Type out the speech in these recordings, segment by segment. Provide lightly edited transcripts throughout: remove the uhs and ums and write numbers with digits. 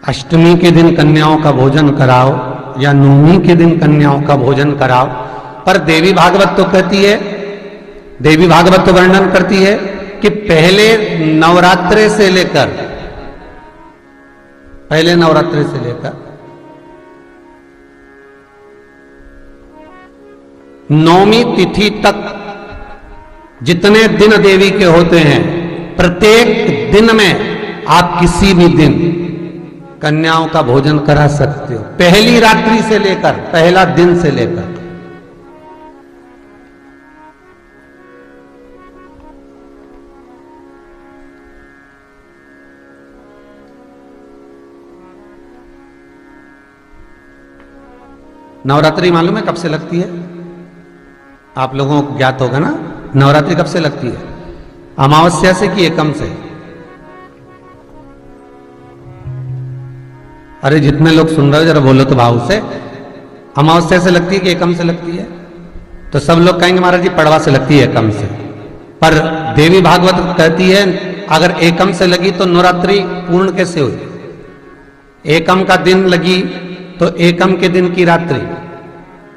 अष्टमी के दिन कन्याओं का भोजन कराओ या नवमी के दिन कन्याओं का भोजन कराओ। पर देवी भागवत तो कहती है, देवी भागवत तो वर्णन करती है कि पहले नवरात्रे से लेकर नौमी तिथि तक जितने दिन देवी के होते हैं, प्रत्येक दिन में आप किसी भी दिन कन्याओं का भोजन करा सकते हो, पहली रात्रि से लेकर, पहला दिन से लेकर। नवरात्रि मालूम है कब से लगती है? आप लोगों को ज्ञात होगा ना, नवरात्रि कब से लगती है? अमावस्या से कि एकम से? अरे जितने लोग सुन रहे हो जरा बोलो तो भाव से। अमावस्या से लगती है कि एकम से लगती है? तो सब लोग कहेंगे महाराज जी पड़वा से लगती है, एकम से। पर देवी भागवत कहती है अगर एकम से लगी तो नवरात्रि पूर्ण कैसे हुई? एकम का दिन लगी तो एकम के दिन की रात्रि,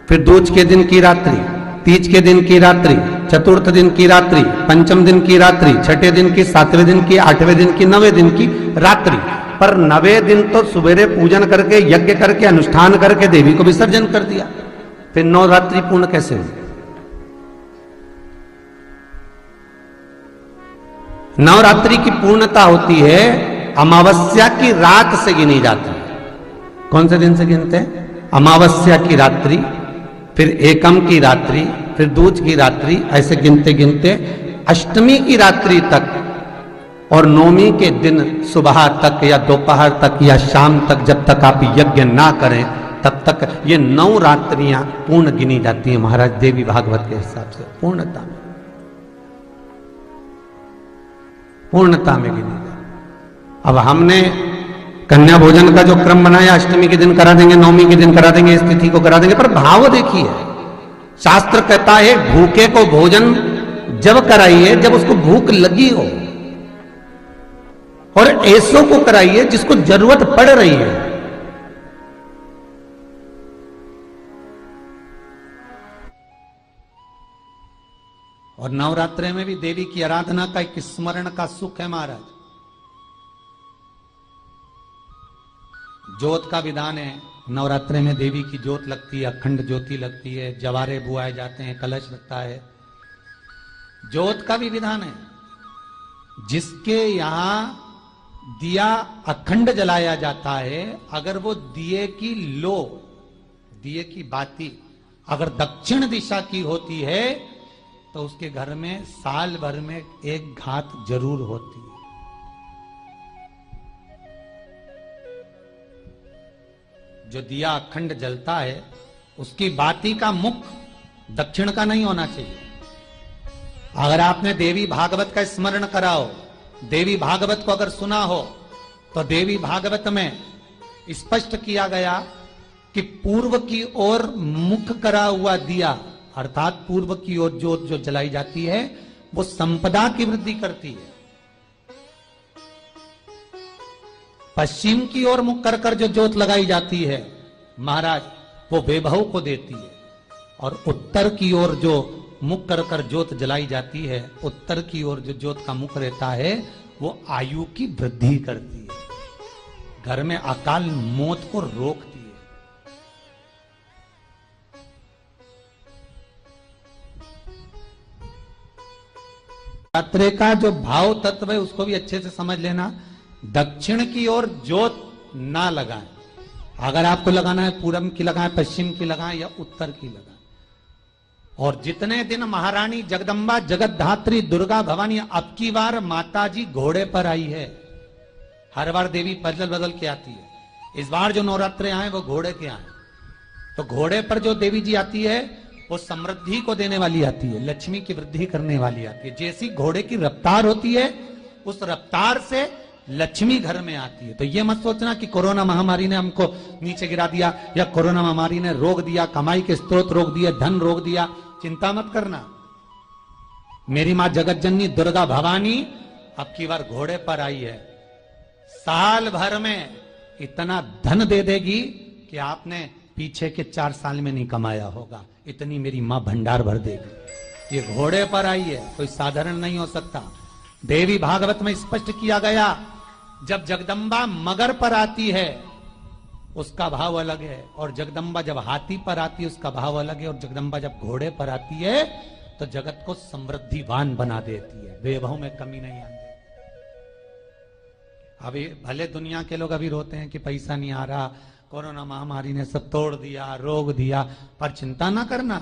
फिर दूज के दिन की रात्रि, तीज के दिन की रात्रि, चतुर्थ दिन की रात्रि, पंचम दिन की रात्रि, छठे दिन की, सातवें दिन की, आठवें दिन की, नवें दिन की रात्रि। पर नवें दिन तो सुबेरे पूजन करके, यज्ञ करके, अनुष्ठान करके देवी को विसर्जन कर दिया, फिर नवरात्रि पूर्ण कैसे हुई? नवरात्रि की पूर्णता होती है अमावस्या की रात से गिनी जाती है। कौन से दिन से गिनते हैं? अमावस्या की रात्रि, फिर एकम की रात्रि, फिर दूज की रात्रि, ऐसे गिनते गिनते अष्टमी की रात्रि तक और नौमी के दिन सुबह तक या दोपहर तक या शाम तक, जब तक आप यज्ञ ना करें तब तक ये 9 रात्रियां पूर्ण गिनी जाती हैं महाराज देवी भागवत के हिसाब से। पूर्णता में गिनी जाती। अब हमने कन्या भोजन का जो क्रम बनाया, अष्टमी के दिन करा देंगे, नौमी के दिन करा देंगे, इस तिथि को करा देंगे, पर भाव देखिए, शास्त्र कहता है भूखे को भोजन जब कराइए जब उसको भूख लगी हो, और ऐसों को कराइए जिसको जरूरत पड़ रही है। और नवरात्रि में भी देवी की आराधना का एक स्मरण का सुख है महाराज। ज्योत का विधान है, नवरात्रि में देवी की ज्योत लगती है, अखंड ज्योति लगती है, जवारे बुआए जाते हैं, कलश लगता है। ज्योत का भी विधान है। जिसके यहां दिया अखंड जलाया जाता है, अगर वो दिए की लो, दिए की बाती अगर दक्षिण दिशा की होती है तो उसके घर में साल भर में एक घात जरूर होती है। जो दिया अखंड जलता है उसकी बाती का मुख दक्षिण का नहीं होना चाहिए। अगर आपने देवी भागवत का स्मरण कराओ, देवी भागवत को अगर सुना हो, तो देवी भागवत में स्पष्ट किया गया कि पूर्व की ओर मुख करा हुआ दिया, अर्थात पूर्व की ओर ज्योत जो जलाई जाती है वो संपदा की वृद्धि करती है। पश्चिम की ओर मुख कर कर जो ज्योत लगाई जाती है महाराज वो वैभव को देती है, और उत्तर की ओर जो मुख कर कर ज्योत जलाई जाती है, उत्तर की ओर जो ज्योत का मुख रहता है वो आयु की वृद्धि करती है, घर में अकाल मौत को रोकती है। रात्रि का जो भाव तत्व है उसको भी अच्छे से समझ लेना। दक्षिण की ओर ज्योत ना लगाएं। अगर आपको लगाना है पूरब की लगाएं, पश्चिम की लगाएं या उत्तर की लगाएं। और जितने दिन महारानी जगदम्बा जगतधात्री दुर्गा भवानी, अब की बार माता जी घोड़े पर आई है। हर बार देवी बदल बदल के आती है, इस बार जो नवरात्रे आए वो घोड़े के आए। तो घोड़े पर जो देवी जी आती है वो समृद्धि को देने वाली आती है, लक्ष्मी की वृद्धि करने वाली आती है। जैसी घोड़े की रफ्तार होती है उस रफ्तार से लक्ष्मी घर में आती है। तो ये मत सोचना कि कोरोना महामारी ने हमको नीचे गिरा दिया या कोरोना महामारी ने रोक दिया, कमाई के स्रोत रोक दिए, धन रोक दिया। चिंता मत करना। मेरी मां जगत जननी दुर्गा भवानी अब की बार घोड़े पर आई है। साल भर में इतना धन दे देगी कि आपने पीछे के 4 साल में नहीं कमाया होगा। इतनी मेरी मां भंडार भर देगी। ये घोड़े पर आई है, कोई साधारण नहीं हो सकता। देवी भागवत में स्पष्ट किया गया, जब जगदम्बा मगर पर आती है उसका भाव अलग है, और जगदम्बा जब हाथी पर आती है उसका भाव अलग है, और जगदम्बा जब घोड़े पर आती है तो जगत को समृद्धिवान बना देती है, वैभव में कमी नहीं आती। अभी भले दुनिया के लोग अभी रोते हैं कि पैसा नहीं आ रहा, कोरोना महामारी ने सब तोड़ दिया, रोग दिया, पर चिंता ना करना,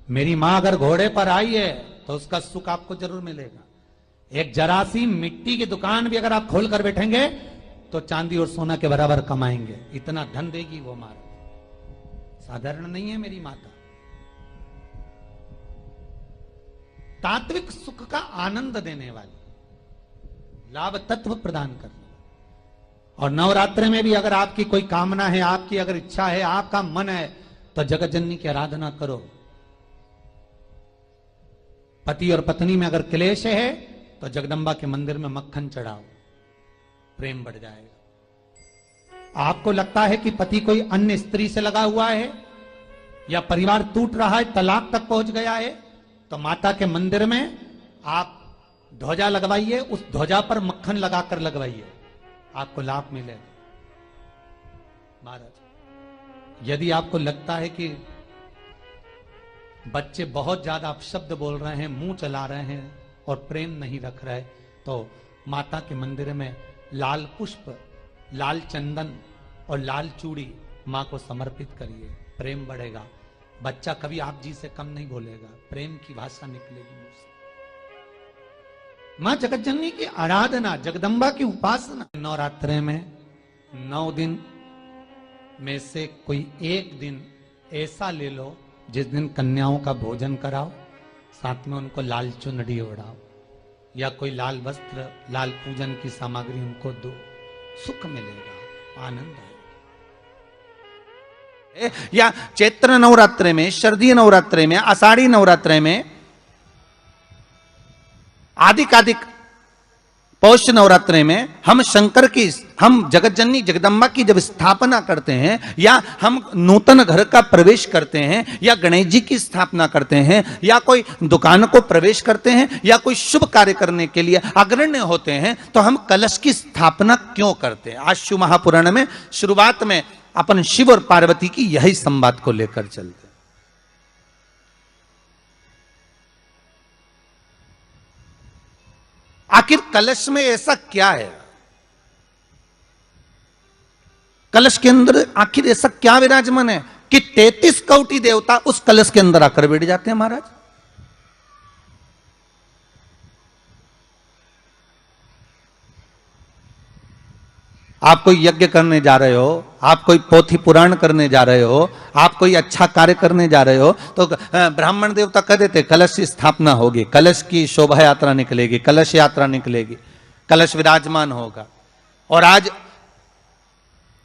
मेरी मां अगर घोड़े पर आई है तो उसका सुख आपको जरूर मिलेगा। एक जरा सी मिट्टी की दुकान भी अगर आप खोल कर बैठेंगे तो चांदी और सोना के बराबर कमाएंगे, इतना धन देगी वो मारा। साधारण नहीं है मेरी माता। तात्विक सुख का आनंद देने वाली, लाभ तत्व प्रदान करने वाली। और नवरात्रि में भी अगर आपकी कोई कामना है, आपकी अगर इच्छा है, आपका मन है, तो जगत जननी की आराधना करो। पति और पत्नी में अगर क्लेश है तो जगदम्बा के मंदिर में मक्खन चढ़ाओ, प्रेम बढ़ जाएगा। आपको लगता है कि पति कोई अन्य स्त्री से लगा हुआ है या परिवार टूट रहा है, तलाक तक पहुंच गया है, तो माता के मंदिर में आप ध्वजा लगवाइए, उस ध्वजा पर मक्खन लगाकर लगवाइए, आपको लाभ मिलेगा। महाराज, यदि आपको लगता है कि बच्चे बहुत ज्यादा अपशब्द बोल रहे हैं, मुंह चला रहे हैं और प्रेम नहीं रख रहे, तो माता के मंदिर में लाल पुष्प, लाल चंदन और लाल चूड़ी मां को समर्पित करिए, प्रेम बढ़ेगा। बच्चा कभी आप जी से कम नहीं बोलेगा, प्रेम की भाषा निकलेगी मुंह से। मां जगत जननी की आराधना, जगदम्बा की उपासना। नवरात्रे में 9 दिन में से कोई एक दिन ऐसा ले लो जिस दिन कन्याओं का भोजन कराओ, साथ में उनको लाल चुनरी ओढ़ाओ या कोई लाल वस्त्र, लाल पूजन की सामग्री उनको दो, सुख मिलेगा, आनंद आएगा। या चैत्र नवरात्रे में, शरदीय नवरात्रे में, आषाढ़ी नवरात्रे में, आदिक पौष नवरात्रे में हम शंकर की, हम जगत जननी जगदम्बा की जब स्थापना करते हैं, या हम नूतन घर का प्रवेश करते हैं, या गणेश जी की स्थापना करते हैं, या कोई दुकान को प्रवेश करते हैं, या कोई शुभ कार्य करने के लिए अग्रण्य होते हैं, तो हम कलश की स्थापना क्यों करते हैं? आज शिव महापुराण में शुरुआत में अपन शिव और पार्वती की यही संवाद को लेकर चलते हैं। आखिर कलश में ऐसा क्या है? कलश के अंदर आखिर ऐसा क्या विराजमान है कि 33 कोटि देवता उस कलश के अंदर आकर बैठ जाते हैं? महाराज, आप कोई यज्ञ करने जा रहे हो, आप कोई पोथी पुराण करने जा रहे हो, आप कोई अच्छा कार्य करने जा रहे हो, तो ब्राह्मण देवता कह देते कलश की स्थापना होगी, कलश की शोभा यात्रा निकलेगी, कलश यात्रा निकलेगी, कलश विराजमान होगा। और आज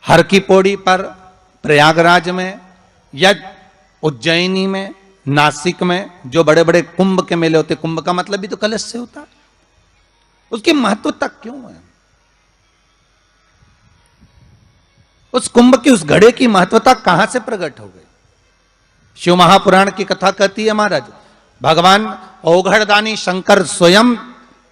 हर की पौड़ी पर, प्रयागराज में या उज्जैनी में, नासिक में जो बड़े बड़े कुंभ के मेले होते, कुंभ का मतलब भी तो कलश से होता, उसकी महत्वता क्यों है? उस कुंभ की, उस घड़े की महत्वता कहां से प्रकट हो गई? शिव महापुराण की कथा कहती है महाराज, भगवान औघड़दानी शंकर स्वयं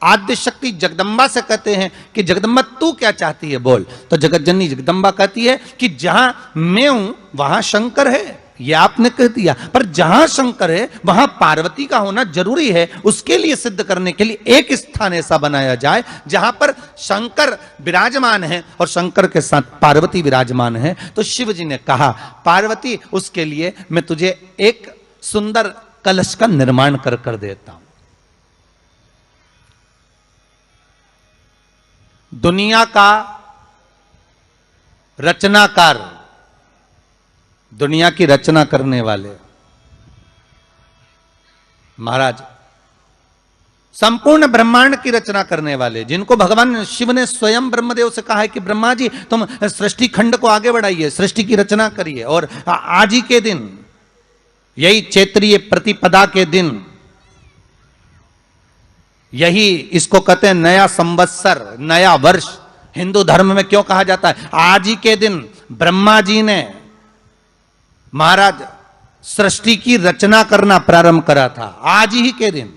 आद्य शक्ति जगदम्बा से कहते हैं कि जगदम्बा तू क्या चाहती है बोल। तो जगत जननी जगदम्बा कहती है कि जहां मैं हूं वहां शंकर है, ये आपने कह दिया, पर जहां शंकर है वहां पार्वती का होना जरूरी है। उसके लिए सिद्ध करने के लिए एक स्थान ऐसा बनाया जाए जहां पर शंकर विराजमान है और शंकर के साथ पार्वती विराजमान है। तो शिव जी ने कहा, पार्वती उसके लिए मैं तुझे एक सुंदर कलश का निर्माण कर देता हूं। दुनिया का रचनाकार, दुनिया की रचना करने वाले महाराज, संपूर्ण ब्रह्मांड की रचना करने वाले, जिनको भगवान शिव ने स्वयं ब्रह्मदेव से कहा है कि ब्रह्मा जी तुम सृष्टि खंड को आगे बढ़ाइए, सृष्टि की रचना करिए। और आज ही के दिन, यही चैत्रीय प्रतिपदा के दिन, यही इसको कहते हैं नया संवत्सर, नया वर्ष, हिंदू धर्म में क्यों कहा जाता है? आज ही के दिन ब्रह्मा जी ने महाराज सृष्टि की रचना करना प्रारंभ करा था। आज ही के दिन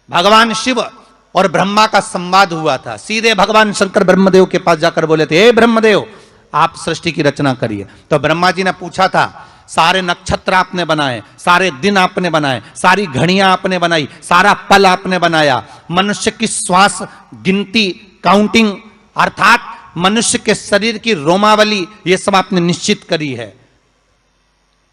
भगवान शिव और ब्रह्मा का संवाद हुआ था। सीधे भगवान शंकर ब्रह्मदेव के पास जाकर बोले थे, हे ब्रह्मदेव, आप सृष्टि की रचना करिए। तो ब्रह्मा जी ने पूछा था, सारे नक्षत्र आपने बनाए, सारे दिन आपने बनाए, सारी घड़ियां आपने बनाई, सारा पल आपने बनाया, मनुष्य की श्वास गिनती काउंटिंग अर्थात मनुष्य के शरीर की रोमावली ये सब आपने निश्चित करी है।